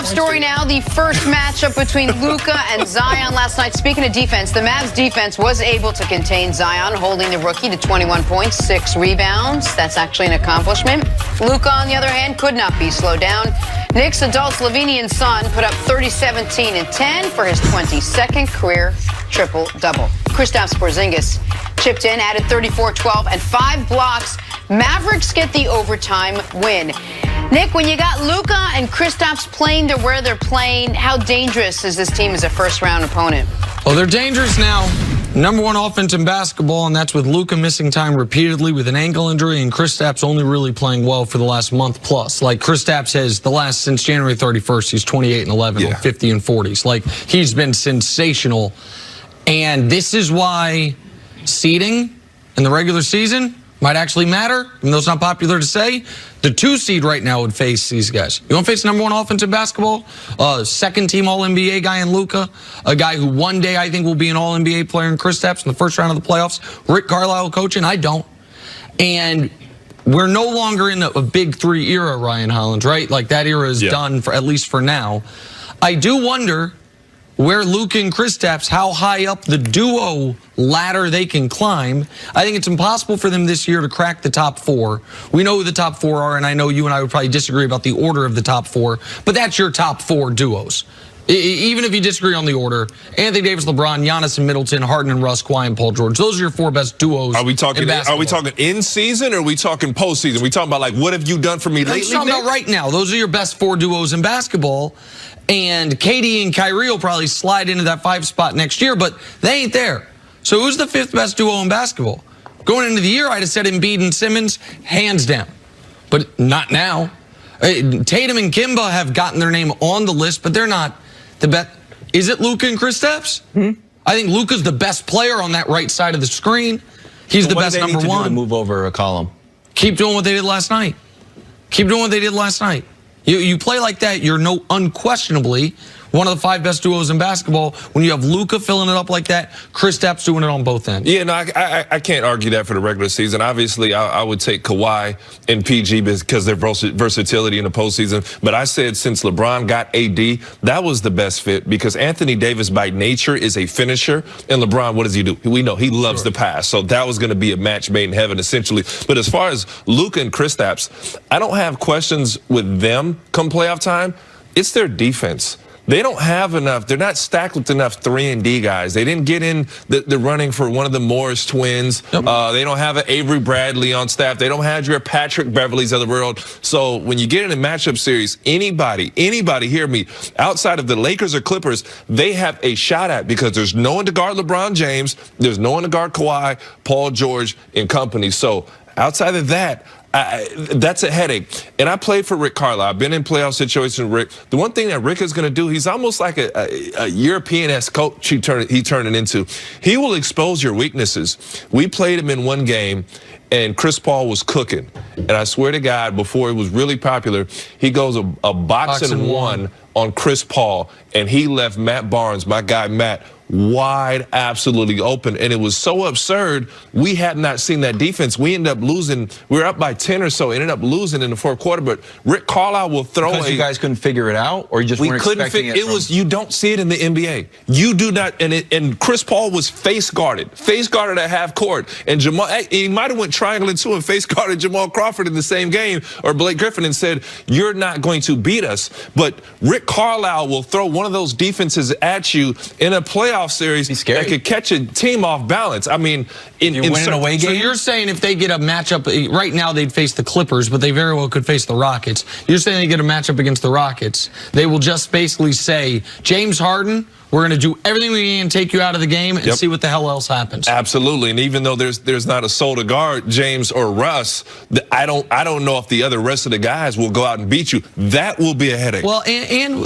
top story now, the first matchup between Luka and Zion last night. Speaking of defense, the Mavs defense was able to contain Zion, holding the rookie to 21 points, 6 rebounds. That's actually an accomplishment. Luka, on the other hand, could not be slowed down. Nick's adult Slovenian son put up 30, 17, and 10 for his 22nd career triple-double. Kristaps Porzingis chipped in, added 34, 12, and 5 blocks. Mavericks get the overtime win. Nick, when you got Luka and Kristaps playing to where they're playing, how dangerous is this team as a first-round opponent? Well, they're dangerous now. Number one offense in basketball, and that's with Luka missing time repeatedly with an ankle injury, and Kristaps only really playing well for the last month plus. Like, Kristaps has since January 31st, he's 28 and 11 on 50 and 40s. Like, he's been sensational. And this is why seeding in the regular season might actually matter, even though it's not popular to say. The 2 seed right now would face these guys. You want to face the number one offense in basketball? Second-team All-NBA guy in Luka, a guy who one day I think will be an All-NBA player in Kristaps in the first round of the playoffs. Rick Carlisle coaching, I don't. And we're no longer in a big 3 era, Ryan Hollins, right? Like, that era is done, for at least for now. I do wonder where Luka and Kristaps, how high up the duo ladder they can climb. I think it's impossible for them this year to crack the top 4. We know who the top 4 are, and I know you and I would probably disagree about the order of the top 4, but that's your top 4 duos. Even if you disagree on the order, Anthony Davis, LeBron, Giannis and Middleton, Harden and Russ, Kawhi and Paul George. Those are your 4 best duos. Are we talking in season or are we talking postseason? We talking about, like, what have you done for me lately? I'm talking about right now. Those are your best 4 duos in basketball. And KD and Kyrie will probably slide into that 5 spot next year, but they ain't there. So who's the 5th best duo in basketball? Going into the year, I'd have said Embiid and Simmons, hands down. But not now. Tatum and Kimba have gotten their name on the list, but they're not the best. Is it Luka and Kristaps? I think Luka's the best player on that right side of the screen. He's the best number one. To move over a column. Keep doing what they did last night. Keep doing what they did last night. You play like that, you're unquestionably one of the 5 best duos in basketball when you have Luka filling it up like that, Kristaps doing it on both ends. Yeah, no, I can't argue that for the regular season. Obviously, I would take Kawhi and PG because their versatility in the postseason. But I said since LeBron got AD, that was the best fit because Anthony Davis by nature is a finisher. And LeBron, what does he do? We know he loves the pass. So that was going to be a match made in heaven, essentially. But as far as Luka and Kristaps, I don't have questions with them come playoff time. It's their defense. They don't have enough. They're not stacked with enough 3-and-D guys. They didn't get in the running for one of the Morris twins. They don't have an Avery Bradley on staff. They don't have your Patrick Beverleys of the world. So when you get in a matchup series, anybody, hear me, outside of the Lakers or Clippers, they have a shot at because there's no one to guard LeBron James. There's no one to guard Kawhi, Paul George, and company. So outside of that, that's a headache. And I played for Rick Carlisle. I've been in playoff situations with Rick. The one thing that Rick is going to do, he's almost like a European-esque coach he turned it into. He will expose your weaknesses. We played him in one game, and Chris Paul was cooking. And I swear to God, before it was really popular, he goes a box and one on Chris Paul, and he left Matt Barnes, my guy Matt, wide, absolutely open. And it was so absurd, we had not seen that defense. We ended up losing. We were up by 10 or so, ended up losing in the 4th quarter. But Rick Carlisle will throw because you guys couldn't figure it out, or you just weren't expecting it? You don't see it in the NBA. You do not. And Chris Paul was face guarded at half court. And Jamal, he might have went triangle into and face guarded Jamal Crawford in the same game, or Blake Griffin, and said, "You're not going to beat us." But Rick Carlisle will throw one of those defenses at you in a playoff series that could catch a team off balance. I mean, in winning away game. So you're saying if they get a matchup right now, they'd face the Clippers, but they very well could face the Rockets. You're saying they get a matchup against the Rockets, they will just basically say, James Harden, we're going to do everything we can to take you out of the game and see what the hell else happens. Absolutely. And even though there's not a soul to guard James or Russ, I don't know if the rest of the guys will go out and beat you. That will be a headache. Well, and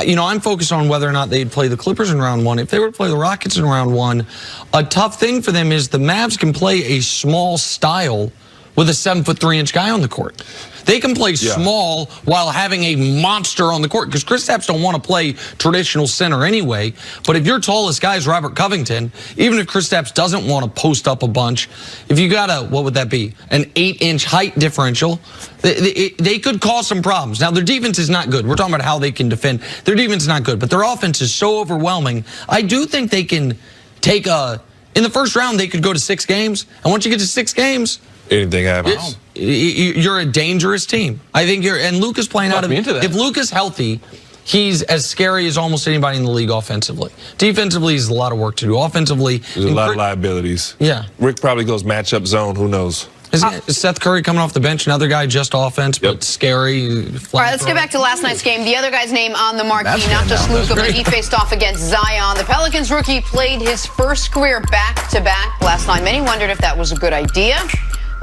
you know, I'm focused on whether or not they'd play the Clippers in round 1. If they were to play the Rockets in round 1, a tough thing for them is the Mavs can play a small style with a 7'3" guy on the court. They can play small while having a monster on the court because Kristaps don't want to play traditional center anyway. But if your tallest guy is Robert Covington, even if Kristaps doesn't want to post up a bunch, if you got a, what would that be, an 8-inch height differential, they could cause some problems. Now, their defense is not good. We're talking about how they can defend. Their defense is not good, but their offense is so overwhelming. I do think they can take in the first round, they could go to 6 games. And once you get to 6 games, anything happens. You're a dangerous team. I think and Luka's playing out of it. If Luka's healthy, he's as scary as almost anybody in the league offensively. Defensively, there's a lot of work to do. Offensively, there's a lot of liabilities. Yeah. Rick probably goes matchup zone. Who knows? Is Seth Curry coming off the bench? Another guy just offense, but scary. All right, let's get back to last night's game. The other guy's name on the marquee, not just Luka, but he faced off against Zion. The Pelicans rookie played his first career back-to-back last night. Many wondered if that was a good idea.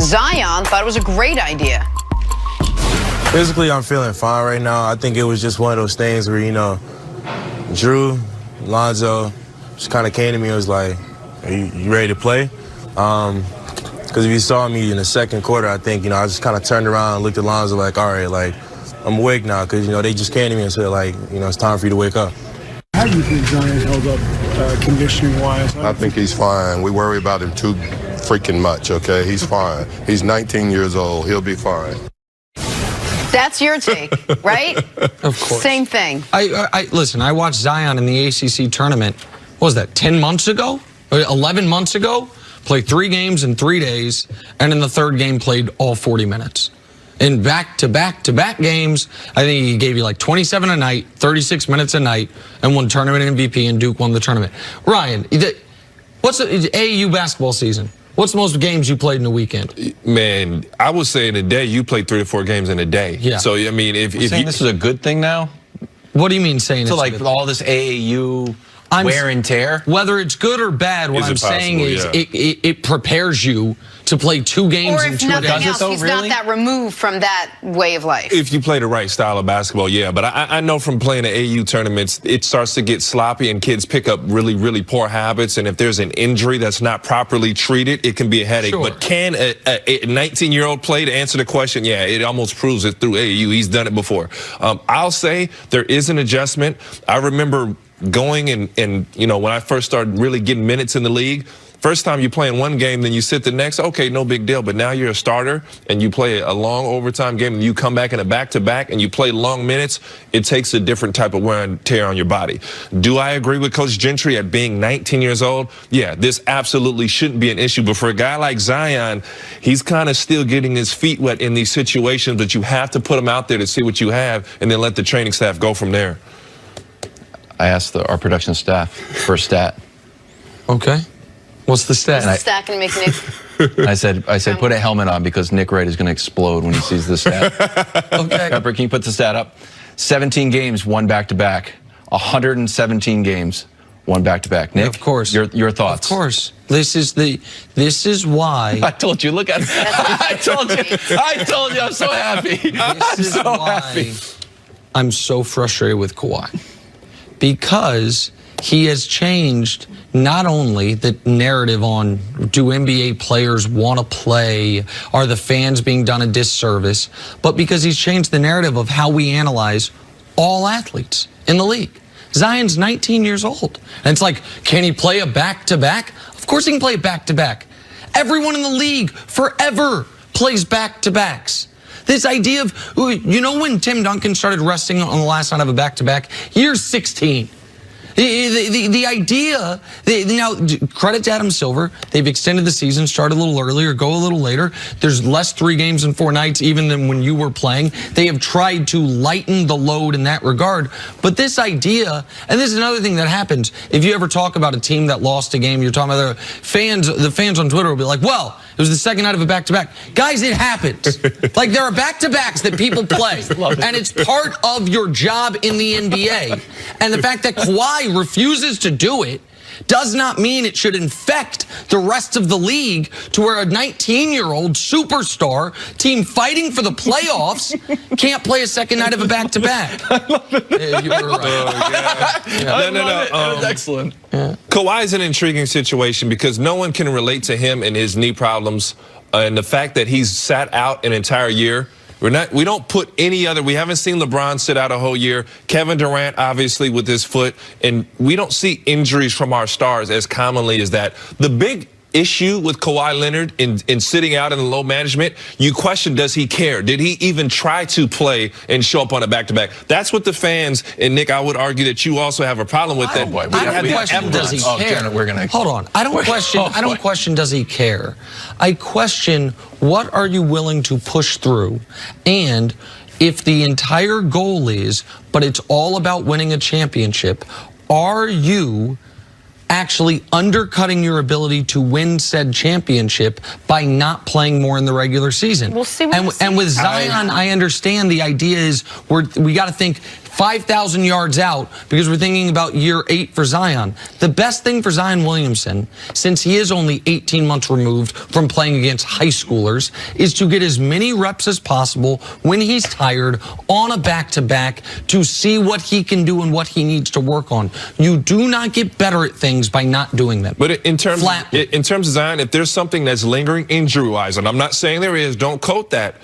Zion thought it was a great idea. Physically, I'm feeling fine right now. I think it was just one of those things where, you know, Drew, Lonzo just kind of came to me and was like, are you ready to play? Because if you saw me in the second quarter, I think, you know, I just kind of turned around and looked at Lonzo like, all right, like, I'm awake now because, you know, they just came to me and said, like, you know, it's time for you to wake up. How do you think Zion held up conditioning-wise? I think he's fine. We worry about him too freaking much, okay? He's fine. He's 19 years old. He'll be fine. That's your take, right? Of course. Same thing. Listen, I watched Zion in the ACC tournament, what was that, 10 months ago? 11 months ago? Played 3 games in 3 days, and in the third game played all 40 minutes. In back-to-back games, I think he gave you like 27 a night, 36 minutes a night, and won tournament MVP, and Duke won the tournament. Ryan, what's the AAU basketball season? What's the most games you played in a weekend? Man, I would say in a day, you play 3 to 4 games in a day. Yeah. So, I mean, if this is a good thing now? What do you mean saying so it's like good? all this AAU wear and tear? Whether it's good or bad, what I'm saying is it prepares you to play 2 games in 2 days. Or if nothing else, he's not that removed from that way of life. If you play the right style of basketball, yeah. But I know from playing the AU tournaments, it starts to get sloppy and kids pick up really, really poor habits. And if there's an injury that's not properly treated, it can be a headache. Sure. But can a 19-year-old play? To answer the question, yeah, it almost proves it through AAU. He's done it before. I'll say there is an adjustment. I remember going and you know, when I first started really getting minutes in the league, first time you play in one game, then you sit the next, okay, no big deal. But now you're a starter and you play a long overtime game and you come back in a back-to-back and you play long minutes, it takes a different type of wear and tear on your body. Do I agree with Coach Gentry at being 19 years old? Yeah, this absolutely shouldn't be an issue. But for a guy like Zion, he's kind of still getting his feet wet in these situations that you have to put him out there to see what you have and then let the training staff go from there. I asked our production staff for a stat. Okay. What's the stat? What's the stat going to make Nick? I said, put a helmet on because Nick Wright is going to explode when he sees this stat. Okay. Pepper, can you put the stat up? 17 games, 1 back-to-back. 117 games, 1 back-to-back. Nick, of course. Your thoughts? Of course. This is why. I told you. Look at it. I told you. I'm so happy. I'm so happy. I'm so frustrated with Kawhi. Because he has changed not only the narrative on do NBA players want to play, are the fans being done a disservice, but because he's changed the narrative of how we analyze all athletes in the league. Zion's 19 years old. And it's like, can he play a back-to-back? Of course he can play a back-to-back. Everyone in the league forever plays back-to-backs. This idea of, you know when Tim Duncan started resting on the last night of a back-to-back? Year 16. The idea, now credit to Adam Silver, they've extended the season, start a little earlier, go a little later. There's less 3 games in 4 nights even than when you were playing. They have tried to lighten the load in that regard. But this idea, and this is another thing that happens, if you ever talk about a team that lost a game, you're talking about the fans on Twitter will be like, well, it was the second night of a back-to-back. Guys, it happens. Like there are back-to-backs that people play. And it's part of your job in the NBA. And the fact that Kawhi refuses to do it does not mean it should infect the rest of the league to where a 19-year-old superstar team fighting for the playoffs can't play a second night of a back-to-back. You were right. That was excellent. Kawhi is an intriguing situation because no one can relate to him and his knee problems. And the fact that he's sat out an entire year We don't put any other. We haven't seen LeBron sit out a whole year. Kevin Durant, obviously, with his foot, and we don't see injuries from our stars as commonly as that. The big issue with Kawhi Leonard in sitting out in the low management, you question, does he care? Did he even try to play and show up on a back-to-back? That's what the fans, and Nick, I would argue that you also have a problem with that. I don't question does he care. Hold on. I don't question does he care. I question what are you willing to push through, and if the entire goal is, but it's all about winning a championship, are you actually undercutting your ability to win said championship by not playing more in the regular season? We'll see. And with Zion, I understand the idea is we got to think 5,000 yards out because we're thinking about year 8 for Zion. The best thing for Zion Williamson, since he is only 18 months removed from playing against high schoolers, is to get as many reps as possible when he's tired on a back-to-back to see what he can do and what he needs to work on. You do not get better at things by not doing them. But in terms of Zion, if there's something that's lingering injury-wise, and I'm not saying there is, don't quote that,